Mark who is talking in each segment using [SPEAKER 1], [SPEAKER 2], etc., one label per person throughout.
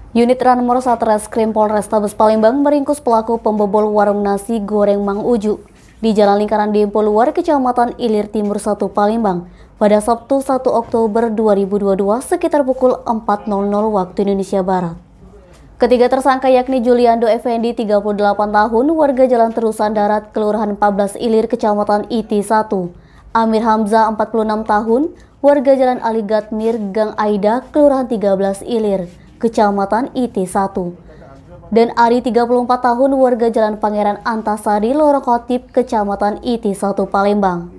[SPEAKER 1] Unit Ranmor Satreskrim Polrestabes Palembang meringkus pelaku pembobol warung nasi goreng Mang Uju di Jalan Lingkaran Dempo Luar, Kecamatan Ilir Timur 1 Palembang pada Sabtu 1 Oktober 2022 sekitar pukul 4.00 waktu Indonesia Barat. Ketiga tersangka yakni Juliando Effendi 38 tahun, warga Jalan Terusan Darat, Kelurahan 14 Ilir, Kecamatan IT 1, Amir Hamzah 46 tahun, warga Jalan Ali Gatmir, Gang Aida, Kelurahan 13 Ilir, Kecamatan IT 1, dan Ari 34 tahun, warga Jalan Pangeran Antasari, Lorong Khotib, Kecamatan IT 1 Palembang.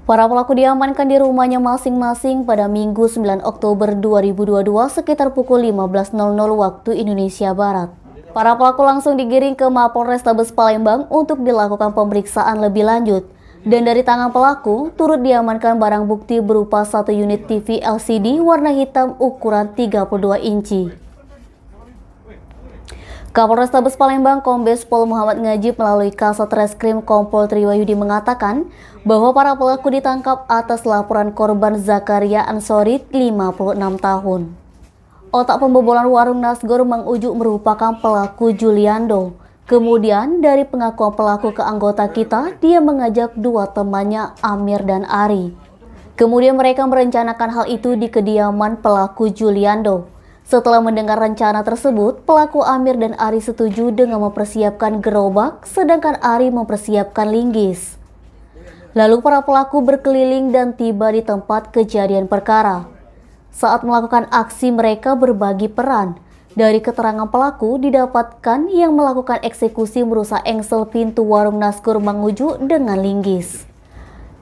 [SPEAKER 1] Para pelaku diamankan di rumahnya masing-masing pada Minggu 9 Oktober 2022 sekitar pukul 15.00 waktu Indonesia Barat. Para pelaku langsung digiring ke Mapolrestabes Palembang untuk dilakukan pemeriksaan lebih lanjut. Dan dari tangan pelaku, turut diamankan barang bukti berupa 1 unit TV LCD warna hitam ukuran 32 inci. Kapolrestabes Palembang Kombes Pol Muhammad Ngajib melalui Kasat Reskrim Kompol Triwayudi mengatakan bahwa para pelaku ditangkap atas laporan korban Zakaria Ansori 56 tahun. Otak pembobolan warung Nasgor Mang Uju merupakan pelaku Juliando. Kemudian dari pengakuan pelaku ke anggota kita, dia mengajak dua temannya Amir dan Ari. Kemudian mereka merencanakan hal itu di kediaman pelaku Juliando. Setelah mendengar rencana tersebut, pelaku Amir dan Ari setuju dengan mempersiapkan gerobak, sedangkan Ari mempersiapkan linggis. Lalu para pelaku berkeliling dan tiba di tempat kejadian perkara. Saat melakukan aksi, mereka berbagi peran. Dari keterangan pelaku didapatkan yang melakukan eksekusi merusak engsel pintu warung Nasgor Mang Uju dengan linggis.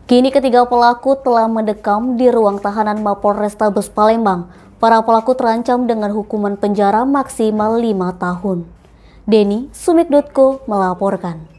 [SPEAKER 1] Kini ketiga pelaku telah mendekam di ruang tahanan Mapolrestabes Palembang. Para pelaku terancam dengan hukuman penjara maksimal 5 tahun. Denny, Sumit.co melaporkan.